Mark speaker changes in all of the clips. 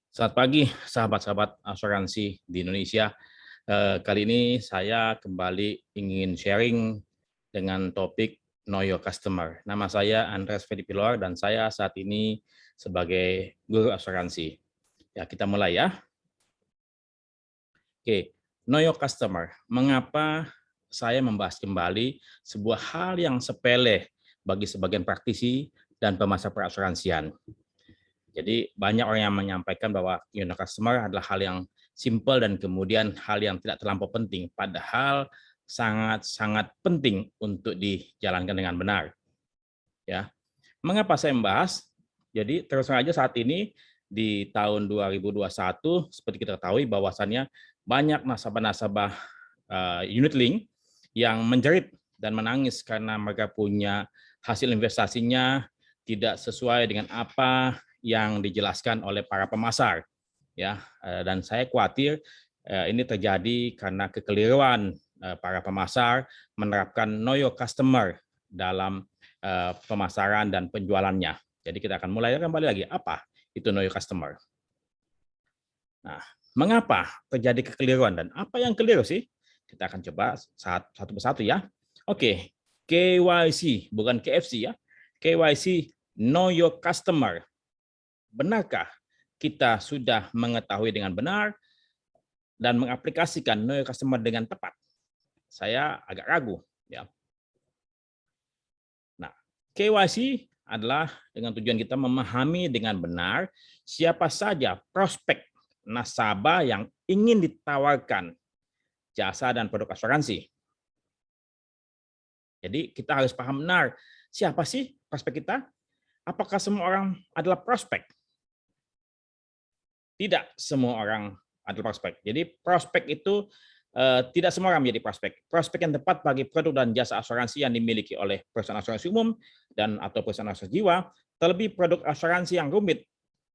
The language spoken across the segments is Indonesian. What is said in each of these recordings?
Speaker 1: Selamat pagi, sahabat-sahabat asuransi di Indonesia. Kali ini saya kembali ingin sharing dengan topik Know Your Customer. Nama saya Andreas Fedipilar dan saya saat ini sebagai guru asuransi. Ya, kita mulai ya. Oke, Know Your Customer. Mengapa saya membahas kembali sebuah hal yang sepele bagi sebagian praktisi dan pemasar perasuransian. Jadi banyak orang yang menyampaikan bahwa know customer adalah hal yang simpel dan kemudian hal yang tidak terlampau penting, padahal sangat-sangat penting untuk dijalankan dengan benar. Ya, mengapa saya membahas? Jadi terus saja saat ini di tahun 2021 seperti kita ketahui bahwasannya banyak nasabah-nasabah unit link yang menjerit dan menangis karena mereka punya hasil investasinya tidak sesuai dengan apa yang dijelaskan oleh para pemasar, ya. Dan saya khawatir ini terjadi karena kekeliruan para pemasar menerapkan know your customer dalam pemasaran dan penjualannya. Jadi kita akan mulai kembali lagi, apa itu know your customer? Nah, mengapa terjadi kekeliruan dan apa yang keliru sih? Kita akan coba satu persatu ya. Oke, KYC bukan KFC ya. KYC, know your customer. Benarkah kita sudah mengetahui dengan benar dan mengaplikasikan know your customer dengan tepat? Saya agak ragu ya. Nah, KYC adalah dengan tujuan kita memahami dengan benar siapa saja prospek nasabah yang ingin ditawarkan jasa dan produk asuransi. Jadi kita harus paham benar siapa sih prospek kita? Apakah semua orang adalah prospek? Tidak semua orang adalah prospek. Jadi prospek itu tidak semua orang menjadi prospek. Prospek yang tepat bagi produk dan jasa asuransi yang dimiliki oleh perusahaan asuransi umum dan atau perusahaan asuransi jiwa, terlebih produk asuransi yang rumit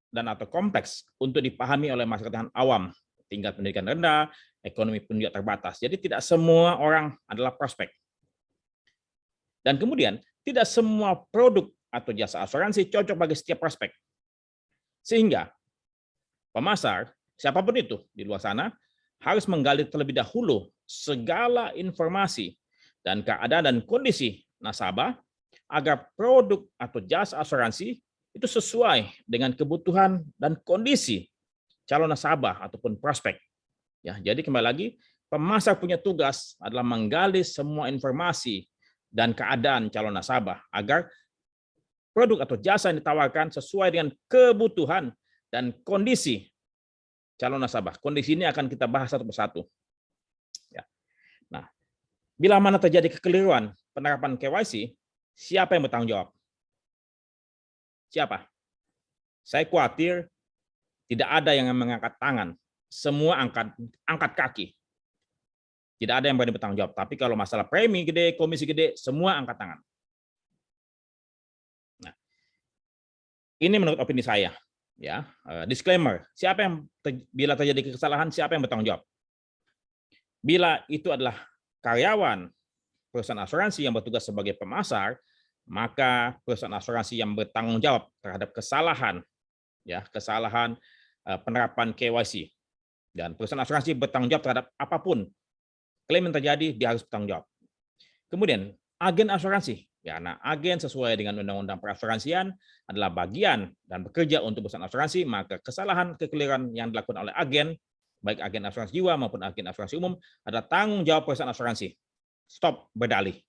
Speaker 1: dan atau kompleks untuk dipahami oleh masyarakat yang awam, tingkat pendidikan rendah, ekonomi pun juga terbatas. Jadi tidak semua orang adalah prospek. Dan kemudian tidak semua produk atau jasa asuransi cocok bagi setiap prospek. Sehingga pemasar, siapapun itu di luar sana, harus menggali terlebih dahulu segala informasi dan keadaan dan kondisi nasabah agar produk atau jasa asuransi itu sesuai dengan kebutuhan dan kondisi calon nasabah ataupun prospek. Ya, jadi kembali lagi, pemasar punya tugas adalah menggali semua informasi dan keadaan calon nasabah agar produk atau jasa yang ditawarkan sesuai dengan kebutuhan dan kondisi calon nasabah. Kondisi ini akan kita bahas satu persatu. Ya. Nah, bila mana terjadi kekeliruan penerapan KYC, siapa yang bertanggung jawab? Siapa? Saya khawatir tidak ada yang mengangkat tangan. Semua angkat kaki. Tidak ada yang berani bertanggung jawab. Tapi kalau masalah premi gede, komisi gede, semua angkat tangan. Nah, ini menurut opini saya. Ya, disclaimer, siapa yang bila terjadi kesalahan, siapa yang bertanggung jawab? Bila itu adalah karyawan perusahaan asuransi yang bertugas sebagai pemasar, maka perusahaan asuransi yang bertanggung jawab terhadap kesalahan, ya, kesalahan penerapan KYC. Dan perusahaan asuransi bertanggung jawab terhadap apapun klaim yang terjadi, dia harus bertanggung jawab. Kemudian agen asuransi, ya, nah agen sesuai dengan undang-undang perasuransian adalah bagian dan bekerja untuk perusahaan asuransi, maka kesalahan kekeliruan yang dilakukan oleh agen, baik agen asuransi jiwa maupun agen asuransi umum, adalah tanggung jawab perusahaan asuransi. Stop berdalih.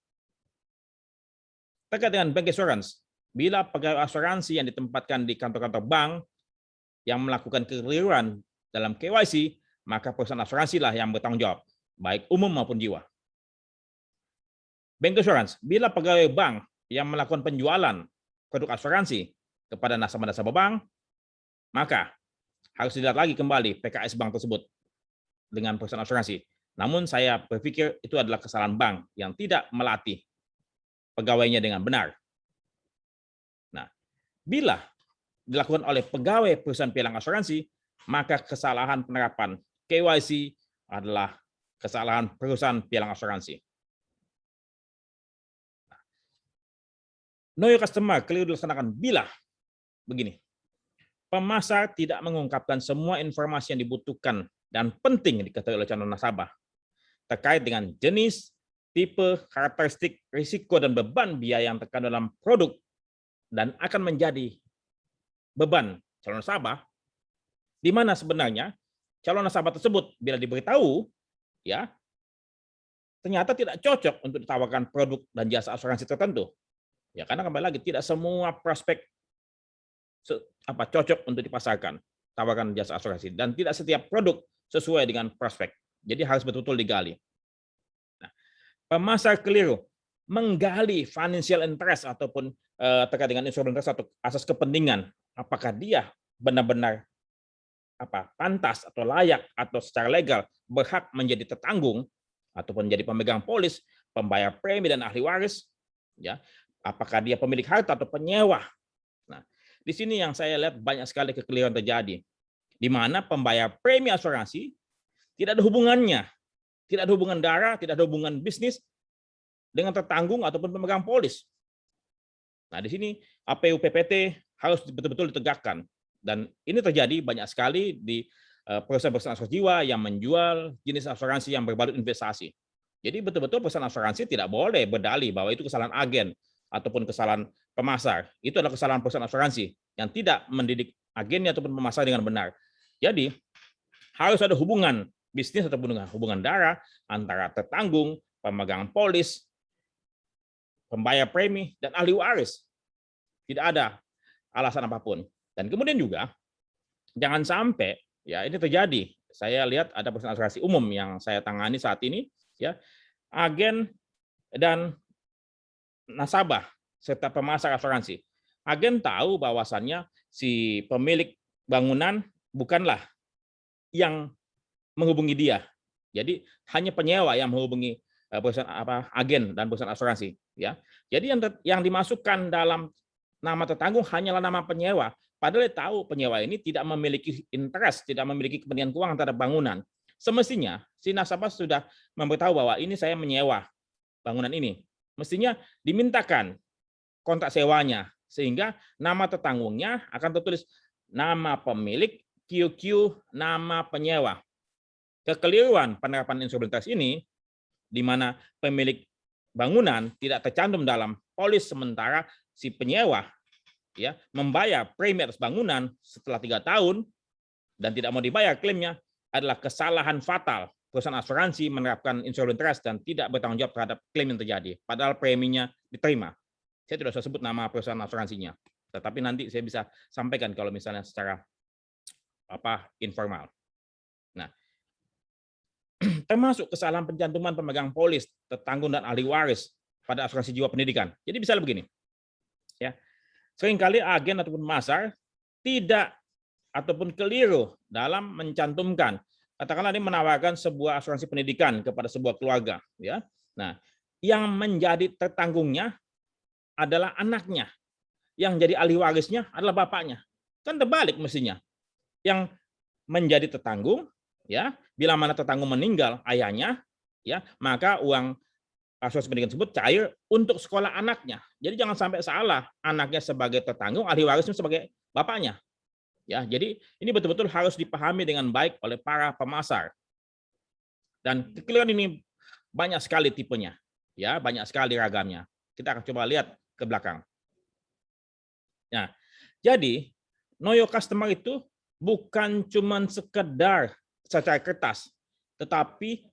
Speaker 1: Terkait dengan bank insurance, bila pegawai asuransi yang ditempatkan di kantor-kantor bank yang melakukan kekeliruan dalam KYC, maka perusahaan asuransi lah yang bertanggung jawab, baik umum maupun jiwa. Bank insurance, bila pegawai bank yang melakukan penjualan produk asuransi kepada nasabah-nasabah bank, maka harus dilihat lagi kembali PKS bank tersebut dengan perusahaan asuransi. Namun saya berpikir itu adalah kesalahan bank yang tidak melatih pegawainya dengan benar. Nah, bila dilakukan oleh pegawai perusahaan pialang asuransi, maka kesalahan penerapan KYC adalah kesalahan perusahaan pialang asuransi. Know your customer keliru dilaksanakan bila begini. pemasar tidak mengungkapkan semua informasi yang dibutuhkan dan penting diketahui oleh calon nasabah terkait dengan jenis, tipe, karakteristik, risiko, dan beban biaya yang terkandung dalam produk dan akan menjadi beban calon nasabah, di mana sebenarnya calon nasabah tersebut bila diberitahu, ya ternyata tidak cocok untuk ditawarkan produk dan jasa asuransi tertentu. Ya, karena kembali lagi tidak semua prospek cocok untuk dipasarkan, tawarkan jasa asuransi, dan tidak setiap produk sesuai dengan prospek. Jadi harus betul-betul digali. Nah, pemasar keliru menggali financial interest ataupun terkait dengan instrumen interest atau asas kepentingan, apakah dia benar-benar pantas atau layak atau secara legal berhak menjadi tetanggung ataupun menjadi pemegang polis, pembayar premi dan ahli waris, ya. Apakah dia pemilik harta atau penyewa? Nah, di sini yang saya lihat banyak sekali kekeliruan terjadi, di mana pembayar premi asuransi tidak ada hubungannya, tidak ada hubungan darah, tidak ada hubungan bisnis dengan tertanggung ataupun pemegang polis. Nah, di sini APU PPT harus betul-betul ditegakkan. Dan ini terjadi banyak sekali di perusahaan-perusahaan asuransi jiwa yang menjual jenis asuransi yang berbalut investasi. Jadi betul-betul perusahaan asuransi tidak boleh berdalih bahwa itu kesalahan agen ataupun kesalahan pemasar. Itu adalah kesalahan perusahaan asuransi yang tidak mendidik agennya ataupun pemasar dengan benar. Jadi harus ada hubungan bisnis ataupun hubungan darah antara tertanggung, pemegang polis, pembayar premi, dan ahli waris. Tidak ada alasan apapun. Dan kemudian juga jangan sampai ya ini terjadi. Saya lihat ada perusahaan asuransi umum yang saya tangani saat ini, ya agen dan nasabah serta pemasar asuransi. Agen tahu bahwasannya si pemilik bangunan bukanlah yang menghubungi dia. Jadi hanya penyewa yang menghubungi perusahaan agen dan perusahaan asuransi, ya. Jadi yang dimasukkan dalam nama tertanggung hanyalah nama penyewa. Padahal dia tahu penyewa ini tidak memiliki interest, tidak memiliki kepentingan keuangan terhadap bangunan. Semestinya si nasabah sudah memberitahu bahwa ini saya menyewa bangunan ini. Mestinya dimintakan kontrak sewanya sehingga nama tertanggungnya akan tertulis nama pemilik, QQ, nama penyewa. Kekeliruan penerapan instrumentasi ini di mana pemilik bangunan tidak tercantum dalam polis sementara si penyewa ya membayar premi atas bangunan setelah 3 tahun dan tidak mau dibayar klaimnya adalah kesalahan fatal. Perusahaan asuransi menerapkan insurance trust dan tidak bertanggung jawab terhadap klaim yang terjadi, padahal preminya diterima. Saya tidak usah sebut nama perusahaan asuransinya, tetapi nanti saya bisa sampaikan kalau misalnya secara informal. Nah, termasuk kesalahan pencantuman pemegang polis, tertanggung dan ahli waris pada asuransi jiwa pendidikan. Jadi bisa begini, ya seringkali agen ataupun pemasar tidak ataupun keliru dalam mencantumkan, katakanlah ini menawarkan sebuah asuransi pendidikan kepada sebuah keluarga, ya. Nah, yang menjadi tertanggungnya adalah anaknya, yang jadi ahli warisnya adalah bapaknya. Kan terbalik mestinya. Yang menjadi tertanggung, ya, bila mana tertanggung meninggal ayahnya, ya, maka uang asuransi pendidikan tersebut cair untuk sekolah anaknya. Jadi jangan sampai salah, anaknya sebagai tertanggung, ahli warisnya sebagai bapaknya. Ya, jadi ini betul-betul harus dipahami dengan baik oleh para pemasar. Dan kekeliruan ini banyak sekali tipenya, ya, banyak sekali ragamnya. Kita akan coba lihat ke belakang. Nah, jadi know your customer itu bukan cuma sekedar secara kertas, tetapi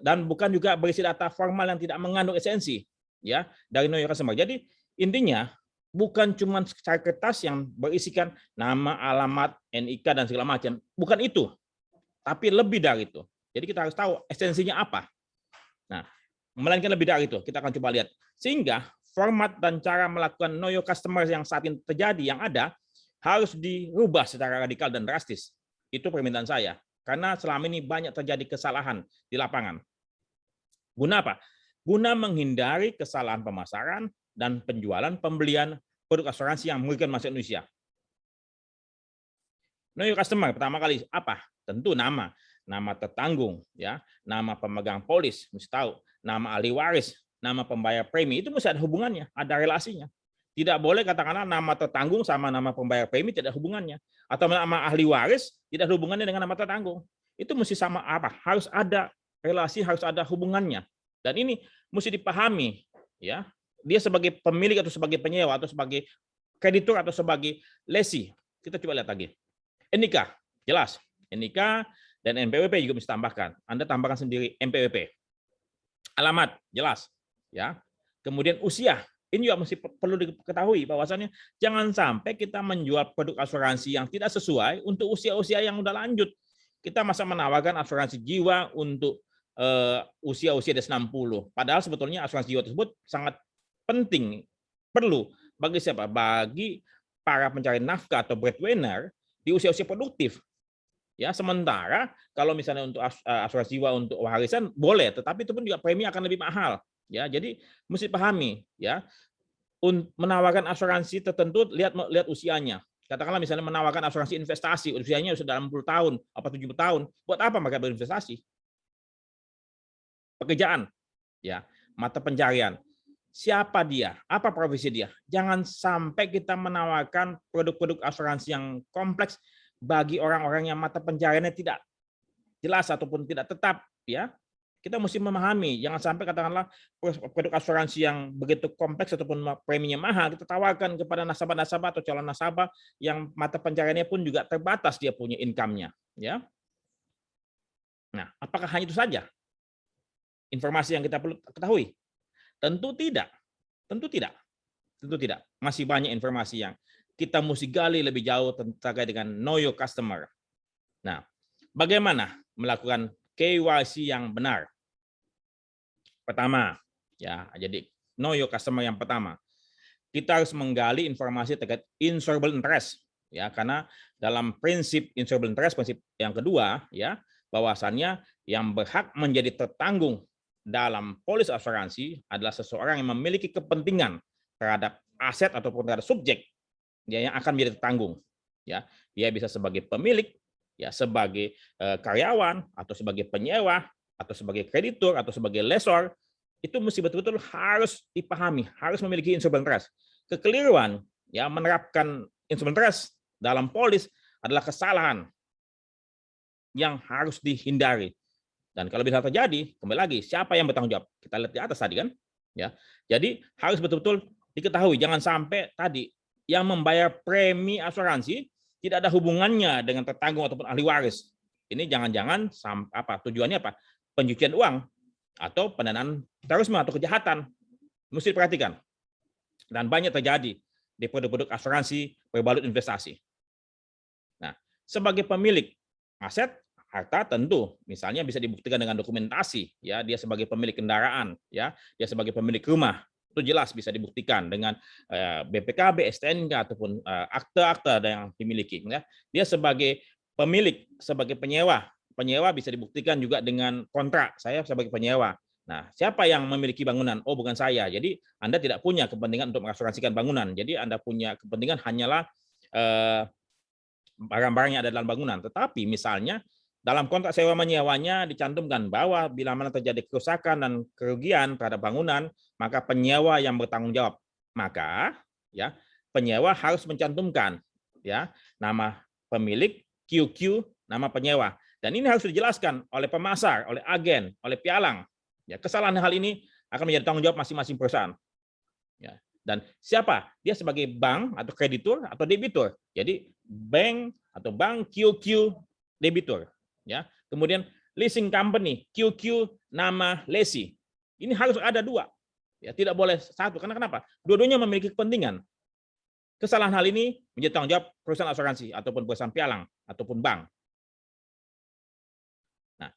Speaker 1: dan bukan juga berisi data formal yang tidak mengandung esensi, ya, dari know your customer. Jadi intinya bukan cuma secara kertas yang berisikan nama, alamat, NIK dan segala macam. Bukan itu. Tapi lebih dari itu. Jadi kita harus tahu esensinya apa. Nah, melainkan lebih dari itu. Kita akan coba lihat. Sehingga format dan cara melakukan know your customer yang saat ini terjadi, yang ada, harus dirubah secara radikal dan drastis. Itu permintaan saya. Karena selama ini banyak terjadi kesalahan di lapangan. Guna apa? Guna menghindari kesalahan pemasaran dan penjualan pembelian produk asuransi yang merugikan masyarakat Indonesia. Know your customer pertama kali apa? Tentu nama tertanggung, ya, nama pemegang polis, mesti tahu, nama ahli waris, nama pembayar premi, itu mesti ada hubungannya, ada relasinya. Tidak boleh katakanlah nama tertanggung sama nama pembayar premi tidak hubungannya, atau nama ahli waris tidak ada hubungannya dengan nama tertanggung. Itu mesti sama apa? Harus ada relasi, harus ada hubungannya. Dan ini mesti dipahami, ya. Dia sebagai pemilik atau sebagai penyewa atau sebagai kreditur atau sebagai lesi. Kita coba lihat lagi. NIK, jelas. NIK dan NPWP juga mesti tambahkan. Anda tambahkan sendiri NPWP. Alamat, jelas. Ya. Kemudian usia. Ini juga mesti perlu diketahui bahwasannya jangan sampai kita menjual produk asuransi yang tidak sesuai untuk usia-usia yang udah lanjut. Kita masa menawarkan asuransi jiwa untuk usia-usia di 60. Padahal sebetulnya asuransi jiwa tersebut sangat penting, perlu bagi siapa? Bagi para pencari nafkah atau breadwinner di usia-usia produktif. Ya, sementara kalau misalnya untuk asuransi jiwa untuk warisan boleh, tetapi itu pun juga premi akan lebih mahal. Ya, jadi mesti pahami, ya, menawarkan asuransi tertentu lihat usianya. Katakanlah misalnya menawarkan asuransi investasi, usianya sudah 60 tahun, apa 70 tahun. Buat apa mereka berinvestasi? Pekerjaan, ya, mata pencarian. Siapa dia? Apa profesi dia? Jangan sampai kita menawarkan produk-produk asuransi yang kompleks bagi orang-orang yang mata pencariannya tidak jelas ataupun tidak tetap, ya. Kita mesti memahami, jangan sampai katakanlah produk asuransi yang begitu kompleks ataupun preminya mahal kita tawarkan kepada nasabah-nasabah atau calon nasabah yang mata pencariannya pun juga terbatas dia punya income-nya, ya. Nah, apakah hanya itu saja informasi yang kita perlu ketahui? Tentu tidak. Tentu tidak. Tentu tidak. Masih banyak informasi yang kita mesti gali lebih jauh terkait dengan know your customer. Nah, bagaimana melakukan KYC yang benar? Pertama, ya, jadi know your customer yang pertama. Kita harus menggali informasi terkait insurable interest, ya, karena dalam prinsip insurable interest, prinsip yang kedua, ya, bahwasannya yang berhak menjadi tertanggung dalam polis asuransi adalah seseorang yang memiliki kepentingan terhadap aset ataupun terhadap subjek, ya, yang akan menjadi tertanggung. Ya, dia bisa sebagai pemilik, ya, sebagai karyawan atau sebagai penyewa atau sebagai kreditur atau sebagai lessor, itu mesti betul-betul harus dipahami, harus memiliki insurable interest. Kekeliruan, ya, menerapkan insurable interest dalam polis adalah kesalahan yang harus dihindari. Dan kalau bisa terjadi, kembali lagi, siapa yang bertanggung jawab? Kita lihat di atas tadi kan, ya. Jadi harus betul-betul diketahui, jangan sampai tadi yang membayar premi asuransi tidak ada hubungannya dengan tertanggung ataupun ahli waris. Ini jangan-jangan apa tujuannya apa? Pencucian uang atau pendanaan terorisme atau kejahatan. Mesti diperhatikan. Dan banyak terjadi di produk-produk asuransi berbalut investasi. Nah, sebagai pemilik aset harta tentu misalnya bisa dibuktikan dengan dokumentasi, ya, dia sebagai pemilik kendaraan, ya, dia sebagai pemilik rumah, itu jelas bisa dibuktikan dengan BPKB, STNK ataupun akte-akte yang dimiliki, ya. Dia sebagai pemilik, sebagai penyewa bisa dibuktikan juga dengan kontrak, saya sebagai penyewa. Nah, siapa yang memiliki bangunan? Oh, bukan saya. Jadi Anda tidak punya kepentingan untuk mengasuransikan bangunan. Jadi Anda punya kepentingan hanyalah barang-barang yang ada dalam bangunan. Tetapi misalnya dalam kontrak sewa menyewanya dicantumkan bahwa bila mana terjadi kerusakan dan kerugian terhadap bangunan, maka penyewa yang bertanggung jawab. Maka, ya, penyewa harus mencantumkan, ya, nama pemilik, QQ, nama penyewa. Dan ini harus dijelaskan oleh pemasar, oleh agen, oleh pialang. Ya, kesalahan hal ini akan menjadi tanggung jawab masing-masing perusahaan. Ya. Dan siapa? Dia sebagai bank atau kreditur atau debitur. Jadi bank atau bank QQ debitur. Ya. Kemudian leasing company QQ nama lesi. Ini harus ada dua. Ya, tidak boleh satu. Karena kenapa? Dua-duanya memiliki kepentingan. Kesalahan hal ini menjadi tanggung jawab perusahaan asuransi ataupun perusahaan pialang ataupun bank. Nah,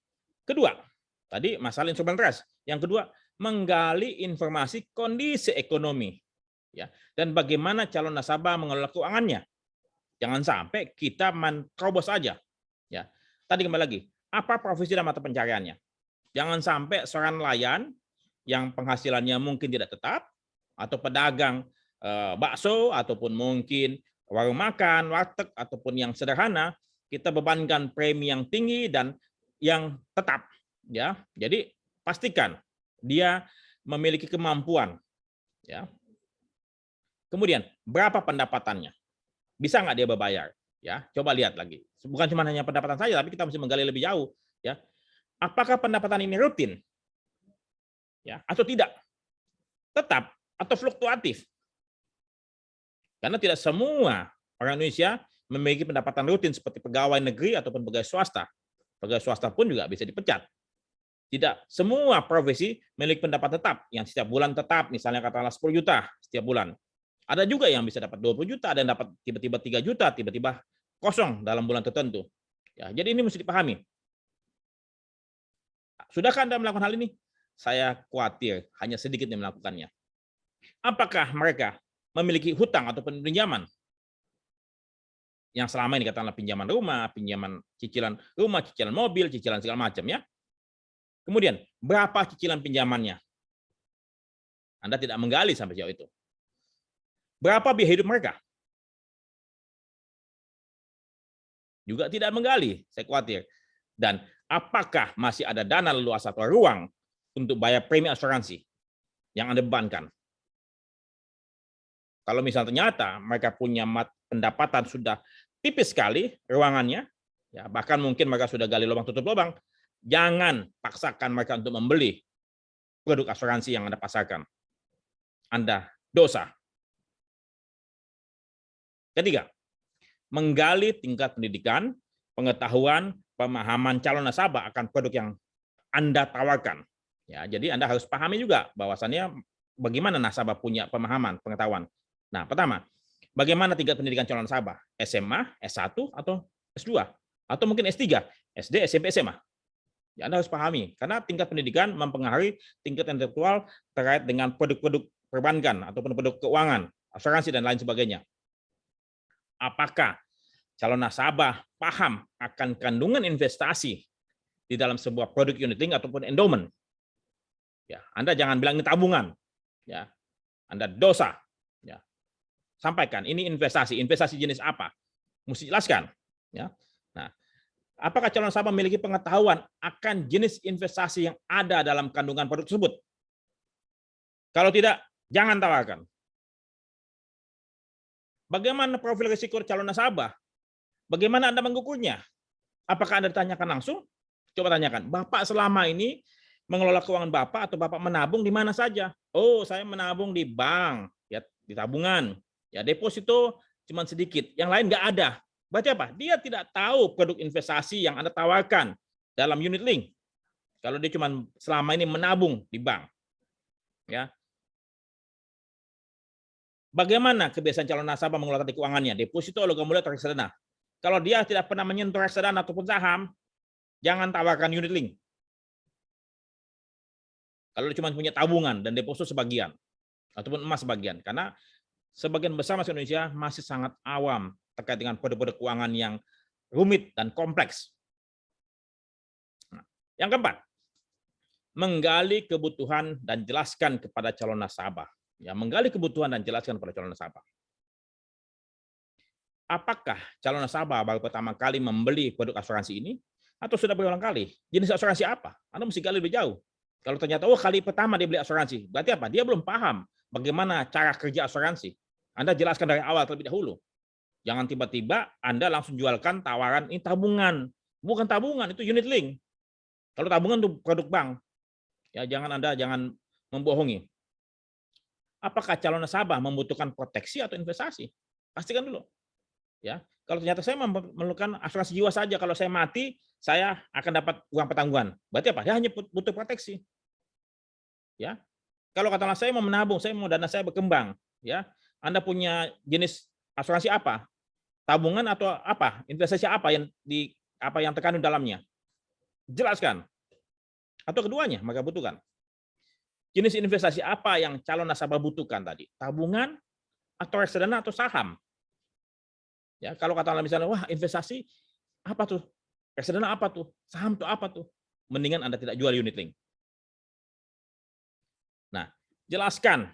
Speaker 1: kedua, tadi masalah instrumen trust. Yang kedua, menggali informasi kondisi ekonomi, ya, dan bagaimana calon nasabah mengelola keuangannya. Jangan sampai kita menerobos saja. Ya, tadi kembali lagi, apa profesi dan mata pencariannya? Jangan sampai seorang nelayan yang penghasilannya mungkin tidak tetap atau pedagang bakso ataupun mungkin warung makan, warteg ataupun yang sederhana, kita bebankan premi yang tinggi dan yang tetap, ya. Jadi pastikan dia memiliki kemampuan, ya. Kemudian, berapa pendapatannya? Bisa nggak dia berbayar? Ya, coba lihat lagi. Bukan cuma hanya pendapatan saja, tapi kita mesti menggali lebih jauh. Ya, apakah pendapatan ini rutin? Ya, atau tidak? Tetap atau fluktuatif? Karena tidak semua orang Indonesia memiliki pendapatan rutin seperti pegawai negeri ataupun pegawai swasta. Pegawai swasta pun juga bisa dipecat. Tidak semua profesi memiliki pendapat tetap yang setiap bulan tetap, misalnya katakanlah 10 juta setiap bulan. Ada juga yang bisa dapat 20 juta, ada yang dapat tiba-tiba 3 juta, tiba-tiba kosong dalam bulan tertentu. Ya, jadi ini mesti dipahami. Sudahkah Anda melakukan hal ini? Saya khawatir hanya sedikit yang melakukannya. Apakah mereka memiliki hutang ataupun pinjaman? Yang selama ini katakanlah pinjaman rumah, pinjaman cicilan rumah, cicilan mobil, cicilan segala macam ya. Kemudian, berapa cicilan pinjamannya? Anda tidak menggali sampai jauh itu. Berapa biaya hidup mereka? Juga tidak menggali, saya khawatir. Dan apakah masih ada dana leluasa atau ruang untuk bayar premi asuransi yang Anda bebankan? Kalau misalnya ternyata mereka punya pendapatan sudah tipis sekali ruangannya, ya bahkan mungkin mereka sudah gali lubang tutup lubang, jangan paksakan mereka untuk membeli produk asuransi yang Anda pasarkan. Anda dosa. Ketiga, menggali tingkat pendidikan, pengetahuan, pemahaman calon nasabah akan produk yang Anda tawarkan. Ya, jadi Anda harus pahami juga bahwasannya bagaimana nasabah punya pemahaman, pengetahuan. Nah, pertama, bagaimana tingkat pendidikan calon nasabah? SMA, S1, atau S2? Atau mungkin S3, SD, SMP, SMA? Ya, Anda harus pahami, karena tingkat pendidikan mempengaruhi tingkat intelektual terkait dengan produk-produk perbankan ataupun produk keuangan, asuransi, dan lain sebagainya. Apakah calon nasabah paham akan kandungan investasi di dalam sebuah produk unit link ataupun endowment? Ya, Anda jangan bilang ini tabungan. Ya, Anda dosa. Ya. Sampaikan ini investasi jenis apa? Mesti jelaskan. Ya. Nah, apakah calon nasabah memiliki pengetahuan akan jenis investasi yang ada dalam kandungan produk tersebut? Kalau tidak, jangan tawarkan. Bagaimana profil risiko calon nasabah? Bagaimana Anda mengukurnya? Apakah Anda ditanyakan langsung? Coba tanyakan, Bapak selama ini mengelola keuangan Bapak atau Bapak menabung di mana saja? Oh, saya menabung di bank, ya di tabungan. Ya deposito cuma sedikit, yang lain nggak ada. Berarti apa? Dia tidak tahu produk investasi yang Anda tawarkan dalam unit link. Kalau dia cuma selama ini menabung di bank. Ya. Bagaimana kebiasaan calon nasabah mengelola keuangannya? Deposito, logam mulia, atau reksadana? Kalau dia tidak pernah menyentuh reksadana ataupun saham, jangan tawarkan unit link. Kalau dia cuma punya tabungan dan deposito sebagian, ataupun emas sebagian. Karena sebagian besar masyarakat Indonesia masih sangat awam terkait dengan produk-produk keuangan yang rumit dan kompleks. Nah, yang keempat, menggali kebutuhan dan jelaskan kepada calon nasabah. Ya, menggali kebutuhan dan jelaskan kepada calon nasabah. Apakah calon nasabah baru pertama kali membeli produk asuransi ini atau sudah berulang kali? Jenis asuransi apa? Anda mesti gali lebih jauh. Kalau ternyata kali pertama dia beli asuransi, berarti apa? Dia belum paham bagaimana cara kerja asuransi. Anda jelaskan dari awal terlebih dahulu. Jangan tiba-tiba Anda langsung jualkan tawaran ini tabungan. Bukan tabungan, itu unit link. Kalau tabungan itu produk bank. Ya, jangan membohongi. Apakah calon nasabah membutuhkan proteksi atau investasi? Pastikan dulu. Ya, kalau ternyata saya memerlukan asuransi jiwa saja, kalau saya mati, saya akan dapat uang pertanggungan. Berarti apa? Dia hanya butuh proteksi. Ya. Kalau katakanlah saya mau menabung, saya mau dana saya berkembang, ya. Anda punya jenis asuransi apa? Tabungan atau apa? Investasi apa yang terkandung dalamnya? Jelaskan. Atau keduanya maka butuhkan. Jenis investasi apa yang calon nasabah butuhkan tadi? Tabungan atau reksadana atau saham? Ya, kalau katakanlah misalnya, wah investasi apa tuh? Reksadana apa tuh? Saham tuh apa tuh? Mendingan Anda tidak jual unit link. Nah, jelaskan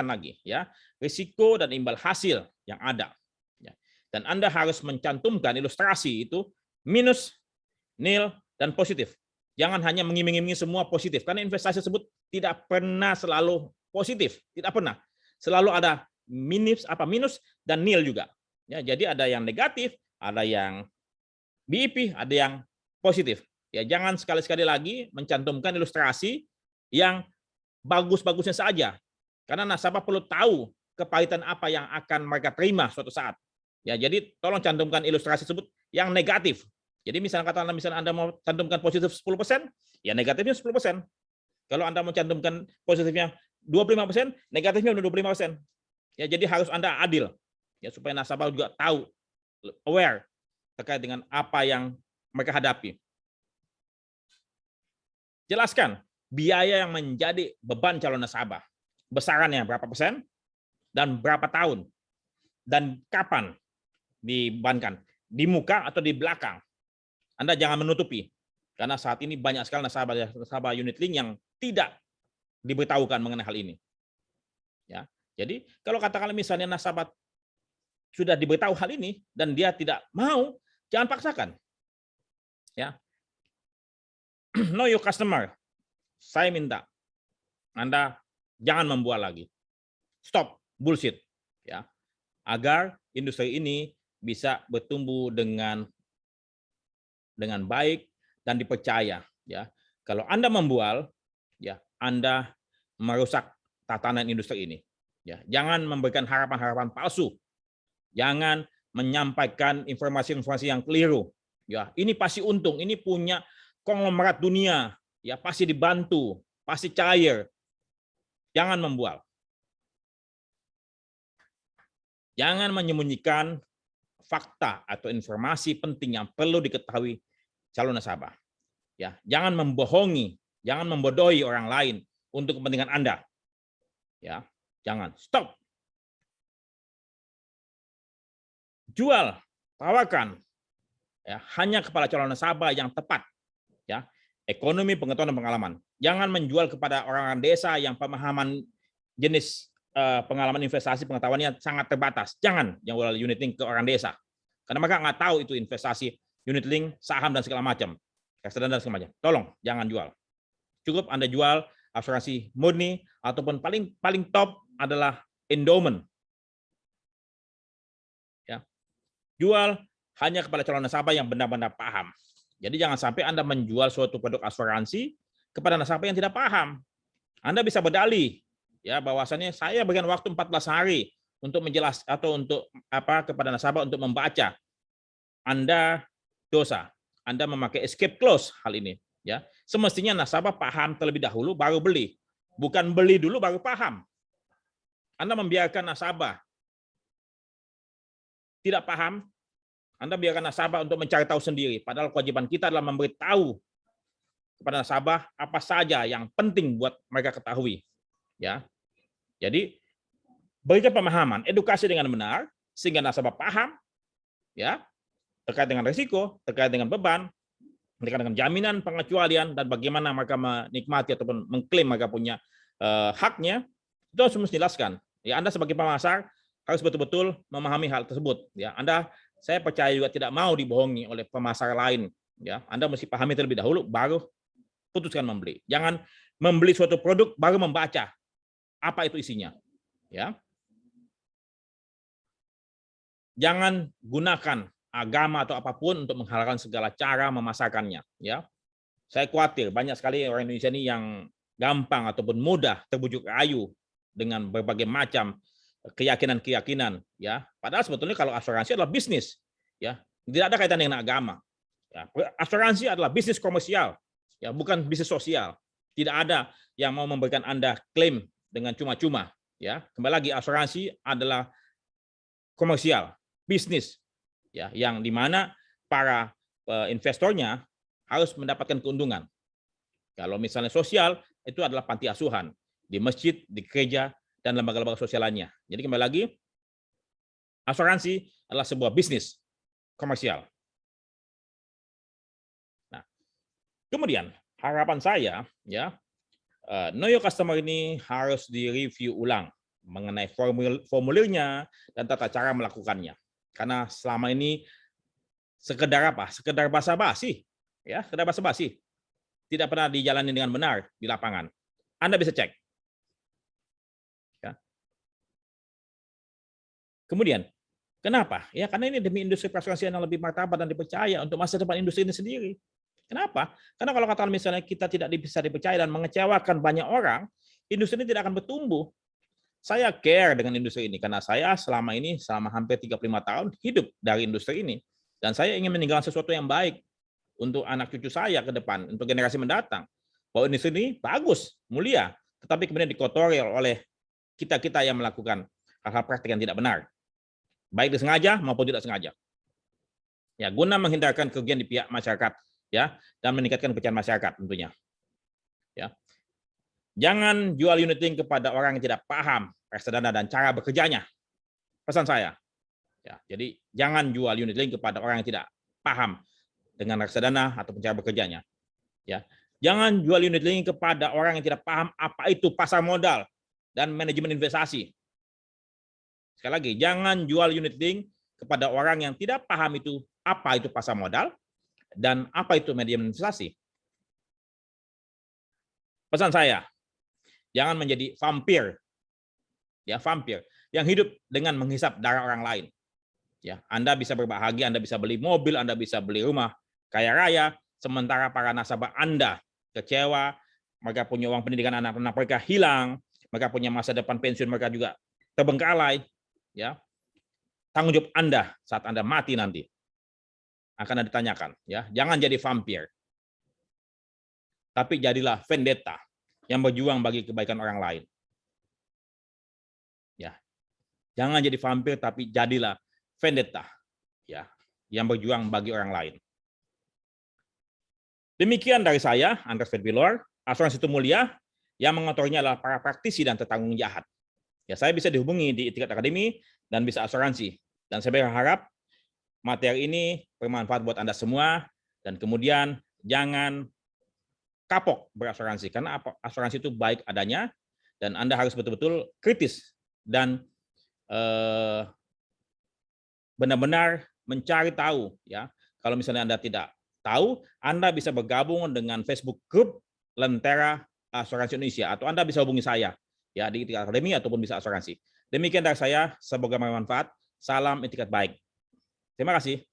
Speaker 1: lagi ya, risiko dan imbal hasil yang ada. Ya. Dan Anda harus mencantumkan ilustrasi itu minus, nil, dan positif. Jangan hanya mengiming-imingi semua positif, karena investasi tersebut tidak pernah selalu positif, tidak pernah. Selalu ada minus dan nil juga. Ya, jadi ada yang negatif, ada yang BIP, ada yang positif. Ya, jangan sekali-sekali lagi mencantumkan ilustrasi yang bagus-bagusnya saja. Karena nasabah perlu tahu kepahitan apa yang akan mereka terima suatu saat. Ya, jadi tolong cantumkan ilustrasi tersebut yang negatif. Jadi misalnya Anda mau cantumkan positif 10%, ya negatifnya 10%. Kalau Anda mau cantumkan positifnya 25%, negatifnya 25%. Ya, jadi harus Anda adil. Ya, supaya nasabah juga tahu, aware terkait dengan apa yang mereka hadapi. Jelaskan biaya yang menjadi beban calon nasabah. Besarannya berapa persen dan berapa tahun dan kapan dibebankan, di muka atau di belakang. Anda jangan menutupi, karena saat ini banyak sekali nasabah unit link yang tidak diberitahukan mengenai hal ini. Ya, jadi kalau katakanlah misalnya nasabah sudah diberitahu hal ini dan dia tidak mau, jangan paksakan. Ya, know your customer. Saya minta Anda jangan membual lagi. Stop bullshit. Ya, agar industri ini bisa bertumbuh dengan baik dan dipercaya. Ya, kalau Anda membual, ya Anda merusak tatanan industri ini. Ya, jangan memberikan harapan-harapan palsu. Jangan menyampaikan informasi-informasi yang keliru. Ya, ini pasti untung, ini punya konglomerat dunia, ya pasti dibantu, pasti cair. Jangan membual. Jangan menyembunyikan fakta atau informasi penting yang perlu diketahui calon nasabah. Ya, jangan membohongi, jangan membodohi orang lain untuk kepentingan Anda. Ya, jangan. Stop. Jual, tawarkan ya hanya kepada calon nasabah yang tepat. Ya, ekonomi, pengetahuan dan pengalaman. Jangan menjual kepada orang-orang desa yang pemahaman jenis pengalaman investasi pengetahuannya sangat terbatas. Jangan yang jual unit link ke orang desa. Karena mereka nggak tahu itu investasi unit link, saham dan segala macam. Reksadana dan segala macam. Tolong jangan jual. Cukup Anda jual asuransi murni ataupun paling top adalah endowment. Ya. Jual hanya kepada calon nasabah yang benar-benar paham. Jadi jangan sampai Anda menjual suatu produk asuransi kepada nasabah yang tidak paham. Anda bisa berdalih ya bahwasannya saya berikan waktu 14 hari untuk menjelaskan atau untuk kepada nasabah untuk membaca. Anda dosa. Anda memakai escape clause hal ini ya. Semestinya nasabah paham terlebih dahulu baru beli. Bukan beli dulu baru paham. Anda membiarkan nasabah tidak paham, Anda biarkan nasabah untuk mencari tahu sendiri. Padahal kewajiban kita adalah memberitahu kepada nasabah apa saja yang penting buat mereka ketahui. Ya, jadi berikan pemahaman, edukasi dengan benar sehingga nasabah paham, ya, terkait dengan risiko, terkait dengan beban, terkait dengan jaminan pengecualian dan bagaimana mereka menikmati ataupun mengklaim mereka punya haknya. Itu harus dijelaskan. Ya, Anda sebagai pemasar harus betul-betul memahami hal tersebut. Ya, saya percaya juga tidak mau dibohongi oleh pemasar lain. Ya, Anda mesti pahami terlebih dahulu, baru putuskan membeli. Jangan membeli suatu produk baru membaca apa itu isinya. Ya, jangan gunakan agama atau apapun untuk menghalalkan segala cara memasarkannya. Ya, saya khawatir banyak sekali orang Indonesia ini yang gampang ataupun mudah terbujuk rayu dengan berbagai macam keyakinan-keyakinan, ya. Padahal sebetulnya kalau asuransi adalah bisnis, ya, tidak ada kaitan dengan agama. Ya, asuransi adalah bisnis komersial, ya, bukan bisnis sosial. Tidak ada yang mau memberikan Anda klaim dengan cuma-cuma, ya. Kembali lagi asuransi adalah komersial, bisnis, ya, yang dimana para investornya harus mendapatkan keuntungan. Kalau misalnya sosial itu adalah panti asuhan di masjid, di gereja, dan lembaga-lembaga sosial lainnya. Jadi kembali lagi, asuransi adalah sebuah bisnis komersial. Nah, kemudian harapan saya, ya, know your customer ini harus direview ulang mengenai formulirnya dan tata cara melakukannya. Karena selama ini sekedar apa? Sekedar basa-basi, ya, sekedar basa-basi. Tidak pernah dijalani dengan benar di lapangan. Anda bisa cek. Kemudian, kenapa? Ya karena ini demi industri perasuransian yang lebih martabat dan dipercaya untuk masa depan industri ini sendiri. Kenapa? Karena kalau katakan misalnya kita tidak bisa dipercaya dan mengecewakan banyak orang, industri ini tidak akan bertumbuh. Saya care dengan industri ini karena saya selama hampir 35 tahun hidup dari industri ini. Dan saya ingin meninggalkan sesuatu yang baik untuk anak cucu saya ke depan, untuk generasi mendatang. Bahwa industri ini bagus, mulia, tetapi kemudian dikotori oleh kita-kita yang melakukan hal-hal praktik yang tidak benar. Baik disengaja maupun tidak sengaja. Ya, guna menghindarkan kerugian di pihak masyarakat, ya, dan meningkatkan kepercayaan masyarakat tentunya. Ya. Jangan jual unit link kepada orang yang tidak paham reksadana dan cara bekerjanya. Pesan saya. Ya, jadi jangan jual unit link kepada orang yang tidak paham dengan reksadana atau cara bekerjanya. Ya. Jangan jual unit link kepada orang yang tidak paham apa itu pasar modal dan manajemen investasi. Sekali lagi, jangan jual unit link kepada orang yang tidak paham itu apa itu pasar modal dan apa itu manajemen investasi. Pesan saya, jangan menjadi vampir. Ya, vampir yang hidup dengan menghisap darah orang lain. Ya, Anda bisa berbahagia, Anda bisa beli mobil, Anda bisa beli rumah kaya raya, sementara para nasabah Anda kecewa, mereka punya uang pendidikan anak-anak mereka hilang, mereka punya masa depan pensiun mereka juga terbengkalai. Ya, tanggung jawab Anda saat Anda mati nanti akan Anda ditanyakan. Ya, jangan jadi vampir, tapi jadilah vendetta yang berjuang bagi kebaikan orang lain. Ya, jangan jadi vampir, tapi jadilah vendetta, ya, yang berjuang bagi orang lain. Demikian dari saya, Andreas Verbilor. Asuransi itu mulia, yang mengotorinya adalah para praktisi dan tertanggung jahat. Ya, saya bisa dihubungi di Etikat Academy dan bisa asuransi. Dan saya berharap materi ini bermanfaat buat Anda semua, dan kemudian jangan kapok berasuransi, karena asuransi itu baik adanya, dan Anda harus betul-betul kritis dan benar-benar mencari tahu. Ya, kalau misalnya Anda tidak tahu, Anda bisa bergabung dengan Facebook Group Lentera Asuransi Indonesia, atau Anda bisa hubungi saya ya di Etikat Academy ataupun bisa asuransi. Demikian dari saya, semoga bermanfaat. Salam etikat baik. Terima kasih.